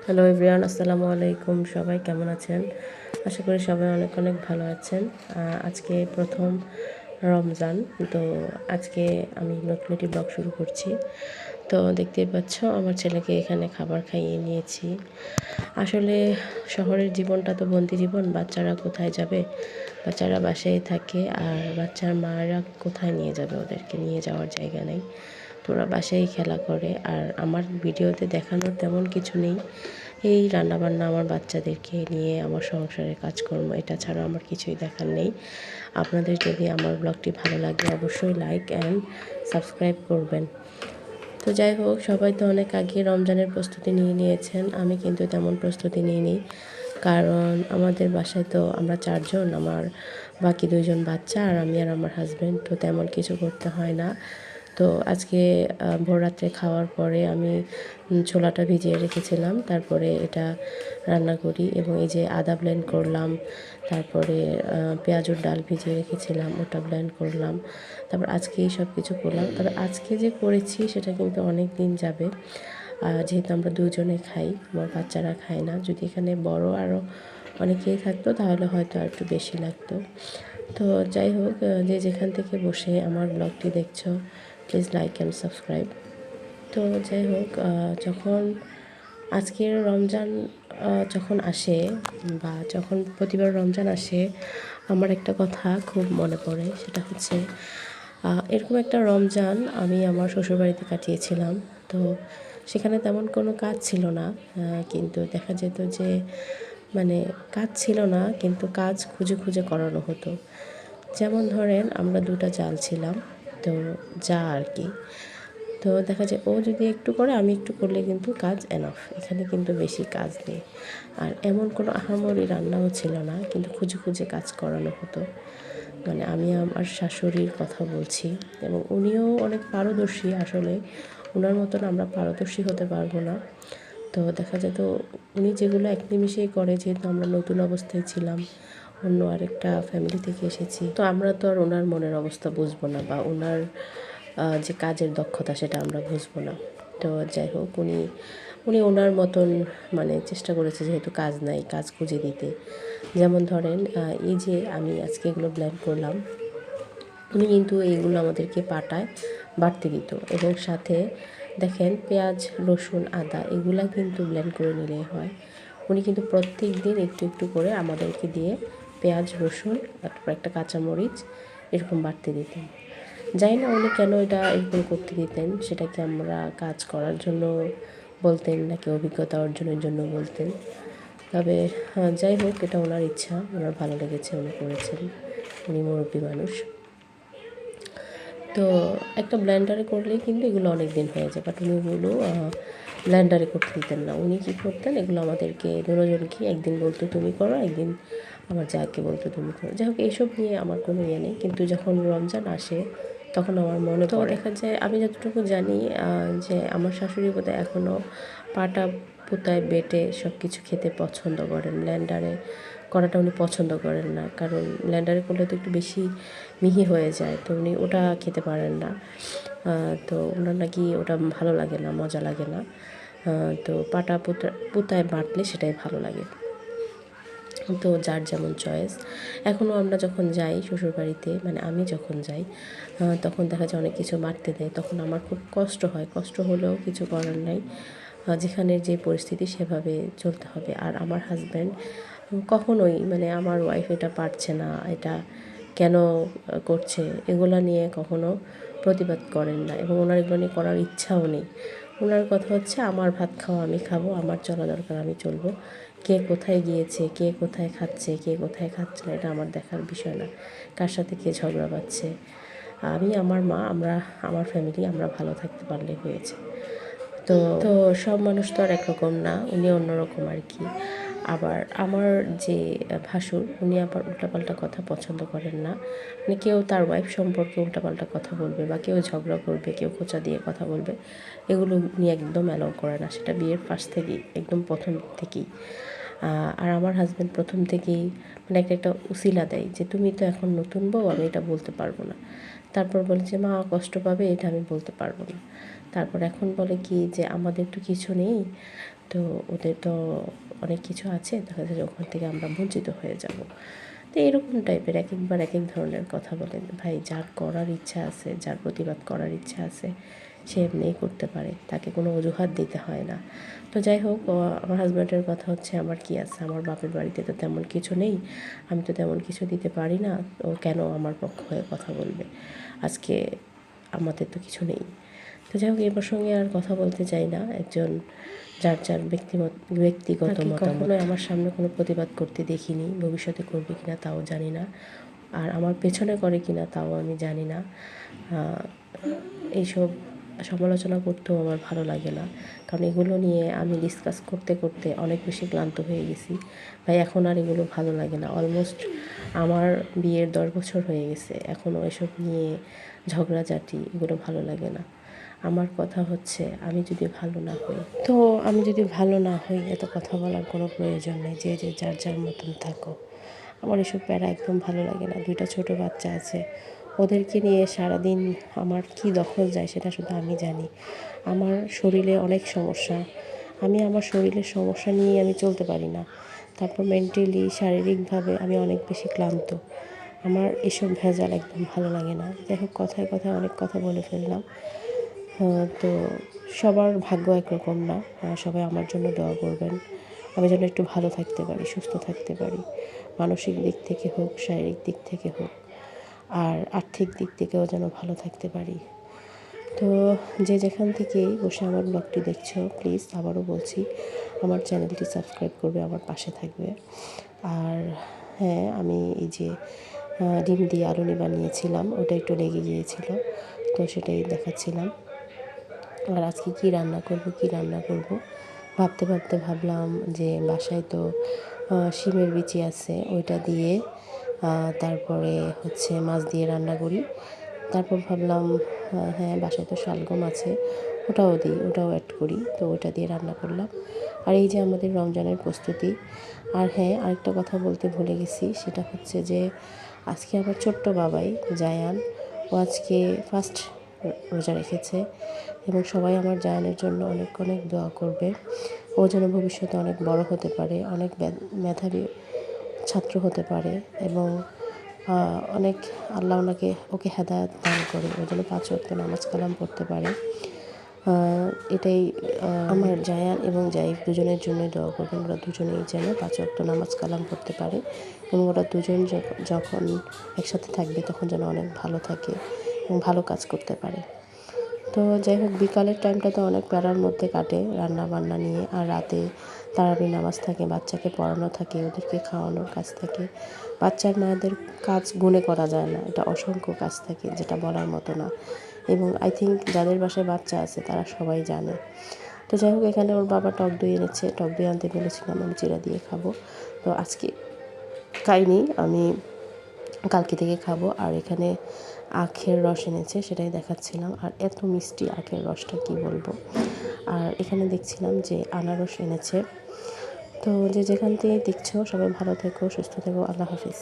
Hello everyone, আসসালামু আলাইকুম। সবাই কেমন আছেন? আশা করি সবাই অনেক অনেক ভালো আছেন। আজকে প্রথম রমজান, তো আজকে আমি নতুন একটি ব্লগ শুরু করছি। তো দেখতেই পাচ্ছ আমার ছেলেকে এখানে খাবার খাইয়ে নিয়েছি। আসলে শহরের জীবনটা তো বন্দি জীবন। বাচ্চারা কোথায় যাবে? বাচ্চারা বাসায় থাকে, আর বাচ্চার মায়েরা কোথায় নিয়ে যাবে? ওদেরকে নিয়ে যাওয়ার জায়গা নেই। তো ওরা বাসায় খেলা করে, আর আমার ভিডিওতে দেখানোর তেমন কিছু নেই। এই রান্নাবান্না, আমার বাচ্চাদেরকে নিয়ে আমার সংসারের কাজকর্ম, এটা ছাড়া আমার কিছুই দেখার নেই। আপনাদের যদি আমার ব্লগটি ভালো লাগে অবশ্যই লাইক অ্যান্ড সাবস্ক্রাইব করবেন। তো যাই হোক, সবাই তো অনেক আগে রমজানের প্রস্তুতি নিয়ে নিয়েছেন। আমি কিন্তু তেমন প্রস্তুতি নিইনি, কারণ আমাদের বাসায় তো আমরা 4 জন, আমার বাকি 2 জন বাচ্চা আর আমি আর আমার হাসব্যান্ড, তো তেমন কিছু করতে হয় না। তো আজকে ভোর রাত্রে খাওয়ার পরে আমি ছোলাটা ভিজিয়ে রেখেছিলাম, তারপরে এটা রান্না করি। এবং এই যে আদা ব্লেন্ড করলাম, তারপরে পেঁয়াজুর ডাল ভিজিয়ে রেখেছিলাম, ওটা ব্লেন্ড করলাম। তারপর আজকেই সব কিছু করলাম। তবে আজকে যে করেছি সেটা কিন্তু অনেক দিন যাবে, যেহেতু আমরা 2 জনে খাই, আমার বাচ্চারা খায় না। যদি এখানে বড় আরও অনেকেই থাকতো তাহলে হয়তো আর একটু বেশি লাগতো। তো যাই হোক, যে যেখান থেকে বসে আমার ব্লগটি দেখছো প্লিজ লাইক অ্যান্ড সাবস্ক্রাইব। তো যাই হোক, যখন আজকের রমজান যখন আসে, বা যখন প্রতিবার রমজান আসে, আমার একটা কথা খুব মনে পড়ে। সেটা হচ্ছে এরকম একটা রমজান আমি আমার শ্বশুরবাড়িতে কাটিয়েছিলাম। তো সেখানে তেমন কোনো কাজ ছিল না, কিন্তু দেখা যেত যে মানে কাজ ছিল না, কিন্তু কাজ খুঁজে খুঁজে করানো হতো। যেমন ধরেন আমরা 2টা জাল ছিলাম, তো যা আর কি। তো দেখা যায় ও যদি একটু করে, আমি একটু করলে কিন্তু কাজ এনাফ। এখানে কিন্তু বেশি কাজ নেই। আর এমন কোনো আহামরি রান্নাও ছিল না, কিন্তু খুঁজে খুঁজে কাজ করানো হতো। মানে আমি আমার শাশুড়ির কথা বলছি, এবং উনিও অনেক পারদর্শী। আসলে উনার মতন আমরা পারদর্শী হতে পারবো না। তো দেখা যেত উনি যেগুলো এক নিমিষেই করে, যেহেতু আমরা নতুন অবস্থায় ছিলাম, অন্য আরেকটা ফ্যামিলি থেকে এসেছি, তো আমরা তো আর ওনার মনের অবস্থা বুঝবো না, বা ওনার যে কাজের দক্ষতা সেটা আমরা বুঝবো না। তো যাই হোক, উনি উনি ওনার মতন মানে চেষ্টা করেছে, যেহেতু কাজ নাই, কাজ খুঁজে দিতে। যেমন ধরেন এই যে আমি আজকে এগুলো ব্লেন্ড করলাম, উনি কিন্তু এইগুলো আমাদেরকে পাটায় বাটতে দিত, এবং সাথে দেখেন পেঁয়াজ, রসুন, আদা এগুলা কিন্তু ব্লেন্ড করে নিলেই হয়। উনি কিন্তু প্রত্যেক দিন একটু একটু করে আমাদেরকে দিয়ে পেঁয়াজ, রসুন, তারপর একটা কাঁচামরিচ এরকম বাটতে দিতেন। জানি না উনি কেন এটা এরকম করতে দিতেন, সেটা কি আমরা কাজ করার জন্য বলতেন নাকি অভিজ্ঞতা অর্জনের জন্য বলতেন। তবে যাই হোক, এটা ওনার ইচ্ছা, ওনার ভালো লেগেছে, উনি করেছেন। উনি মুরব্বী মানুষ। তো একটা ব্লেন্ডারে করলেই কিন্তু এগুলো অনেক দিন হয়ে যায়, বাট উনি এগুলো ব্লেন্ডারে করতে দিতেন না। উনি কী করতেন, এগুলো আমাদেরকে দুজনকে একদিন বলতো তুমি করো, একদিন আমার যাকে বলতো তুমি করো। যাই হোক, এইসব নিয়ে আমার কোনো ইয়ে নেই, কিন্তু যখন রমজান আসে তখন আমার মনে পড়ে। দেখা যায়, আমি যতটুকু জানি যে আমার শাশুড়ি বোধহয় এখনও পাটা পুতায় বেটে সব কিছু খেতে পছন্দ করেন। ব্লেন্ডারে করাটা উনি পছন্দ করেন না, কারণ ব্লেন্ডারে করলে তো একটু বেশি মিহি হয়ে যায়, তো উনি ওটা খেতে পারেন না। তো ওনার নাকি ওটা ভালো লাগে না, মজা লাগে না। তো পাটা পুতায় বাটলে সেটাই ভালো লাগে। তো যার যেমন চয়েস। এখনও আমরা যখন যাই শ্বশুরবাড়িতে, মানে আমি যখন যাই, তখন দেখা যায় অনেক কিছু বাটতে দেয়, তখন আমার খুব কষ্ট হয়। কষ্ট হলেও কিছু করার নাই, যেখানে যে পরিস্থিতি সেভাবে চলতে হবে। আর আমার হাজব্যান্ড কখনোই মানে আমার ওয়াইফ এটা পারছে না, এটা কেন করছে, এগুলো নিয়ে কখনো প্রতিবাদ করেন না, এবং ওনার এগুলো নিয়ে করার ইচ্ছাও নেই। ওনার কথা হচ্ছে আমার ভাত খাওয়া আমি খাবো, আমার চলা দরকার আমি চলবো। কে কোথায় গিয়েছে, কে কোথায় খাচ্ছে, কে কোথায় খাচ্ছে না, এটা আমার দেখার বিষয় না। কার সাথে কে ঝগড়া বাঁধছে, আমি, আমার মা, আমরা, আমার ফ্যামিলি, আমরা ভালো থাকতে পারলে হয়েছে। তো তো সব মানুষ তো আর একরকম না, উনি অন্যরকম আর কি। আবার আমার যে ভাসুর, উনি আবার উল্টাপাল্টা কথা পছন্দ করেন না। মানে কেউ তার ওয়াইফ সম্পর্কে উল্টাপাল্টা কথা বলবে, বা কেউ ঝগড়া করবে, কেউ খোঁচা দিয়ে কথা বলবে, এগুলো উনি একদম অ্যালাউ করে না। সেটা বিয়ের ফার্স্ট থেকেই, একদম প্রথম থেকেই। আর আমার হাজব্যান্ড প্রথম থেকেই মানে একটা একটা উসিলা দেয় যে তুমি তো এখন নতুন বউ, আমি এটা বলতে পারবো না। তারপর বলে যে মা কষ্ট পাবে, এটা আমি বলতে পারবো না। তারপর এখন বলে কি যে আমাদের তো কিছু নেই, তো ওদের তো অনেক কিছু আছে, দেখা যাচ্ছে ওখান থেকে আমরা বঞ্চিত হয়ে যাব। তো এরকম টাইপের একেকবার এক এক ধরনের কথা বলেন। ভাই, যার করার ইচ্ছা আছে, যার প্রতিবাদ করার ইচ্ছা আছে, সে এমনিই করতে পারে, তাকে কোনো অজুহাত দিতে হয় না। তো যাই হোক, আমার হাজব্যান্ডের কথা হচ্ছে আমার কি আছে, আমার বাপের বাড়িতে তো তেমন কিছু নেই, আমি তো তেমন কিছু দিতে পারি না, ও কেন আমার পক্ষ হয়ে কথা বলবে, আজকে আমাদের তো কিছু নেই। তো যাই হোক, এই প্রসঙ্গে আর কথা বলতে চাই না। একজন যার যার ব্যক্তিগত মতামত। কখনোই আমার সামনে কোনো প্রতিবাদ করতে দেখিনি, ভবিষ্যতে করবে কিনা তাও জানি না, আর আমার পেছনে করে কিনা তাও আমি জানি না। এইসব সমালোচনা করতেও আমার ভালো লাগে না, কারণ এগুলো নিয়ে আমি ডিসকাস করতে করতে অনেক বেশি ক্লান্ত হয়ে গেছি। ভাই, এখন আর এগুলো ভালো লাগে না। অলমোস্ট আমার বিয়ের 10 বছর হয়ে গেছে, এখনও এসব নিয়ে ঝগড়াঝাটি এগুলো ভালো লাগে না। আমার কথা হচ্ছে, আমি যদি ভালো না হই, তো আমি যদি ভালো না হই, এত কথা বলার কোনো প্রয়োজন নেই, যে যে যার যার মতন থাকো। আমার এসব প্যারা একদম ভালো লাগে না। 2টা ছোটো বাচ্চা আছে, ওদেরকে নিয়ে সারাদিন আমার কি দখল যায় সেটা শুধু আমি জানি। আমার শরীরে অনেক সমস্যা, আমি আমার শরীরের সমস্যা নিয়ে আমি চলতে পারি না। তারপর মেন্টালি, শারীরিকভাবে আমি অনেক বেশি ক্লান্ত। আমার এসব ভেজাল একদম ভালো লাগে না। যাই হোক, কথায় কথায় অনেক কথা বলে ফেললাম। তো সবার ভাগ্য একরকম না। সবাই আমার জন্য দোয়া করবেন, আমি যেন একটু ভালো থাকতে পারি, সুস্থ থাকতে পারি, মানসিক দিক থেকে হোক, শারীরিক দিক থেকে হোক, আর আর্থিক দিক থেকেও যেন ভালো থাকতে পারি। তো যে যেখান থেকেই বসে আমার ব্লগটি দেখছো, প্লিজ আবারও বলছি, আমার চ্যানেলটি সাবস্ক্রাইব করবে, আমার পাশে থাকবে। আর হ্যাঁ, আমি এই যে ডিম দিয়ে আলুনি বানিয়েছিলাম, ওটা একটু লেগে গিয়েছিল, তো সেটাই দেখাচ্ছিলাম। আর আজকে কি রান্না করব ভাবতে ভাবতে ভাবলাম যে বাসায় তো শিমের বিচি আছে, ওইটা দিয়ে তারপরে হচ্ছে মাছ দিয়ে রান্না করি। তারপর ভাবলাম হ্যাঁ, বাসায় তো শালগম আছে, ওটাও দিই, ওটাও অ্যাড করি, তো ওটা দিয়ে রান্না করলাম। আর এই যে আমাদের রমজানের প্রস্তুতি। আর হ্যাঁ, আরেকটা কথা বলতে ভুলে গেছি, সেটা হচ্ছে যে আজকে আমার ছোট্ট বাবাই জায়ান, ও আজকে ফার্স্ট রোজা রেখেছে, এবং সবাই আমার জায়ানের জন্য অনেক অনেক দোয়া করবে। ও যেন ভবিষ্যতে অনেক বড় হতে পারে, অনেক মেধাবী ছাত্র হতে পারে, এবং অনেক আল্লাহ ওকে হেদায়েত দান করে, ও যেন 5 ওয়াক্ত নামাজ কালাম পড়তে পারে। এটাই আমার জায়ান এবং জাইফ দুজনের জন্যই দোয়া করবেন। ওরা দুজনেই যেন 5 ওয়াক্ত নামাজ কালাম পড়তে পারে, এবং ওরা দুজন যখন একসাথে থাকবে তখন যেন অনেক ভালো থাকে এবং ভালো কাজ করতে পারে। তো যাই হোক, বিকালের টাইমটা তো অনেক প্যারার মধ্যে কাটে রান্না বান্না নিয়ে, আর রাতে তারাবি নামাজ থাকে, বাচ্চাকে পড়ানো থাকে, ওদেরকে খাওয়ানোর কাজ থাকে। বাচ্চার মায়েদের কাজ গুণে করা যায় না, এটা অসংখ্য কাজ থাকে যেটা বলার মতো না, এবং আই থিঙ্ক যাদের বাসায় বাচ্চা আছে তারা সবাই জানে। তো যাই হোক, এখানে ওর বাবা টক দই এনেছে, টক দই আনতে বলেছিলাম, আমি চিড়া দিয়ে খাবো, তো আজকে খাইনি, আমি কালকে থেকে খাবো। আর এখানে আখের রস এনেছে, সেটাই দেখাচ্ছিলাম, আর এত মিষ্টি আখের রসটা কি বলবো। আর এখানে দেখছিলাম যে আনারস এনেছে। তো যে যেখান থেকে দেখছো, সবাই ভালো থেকো, সুস্থ থেকো, আল্লাহ হাফিজ।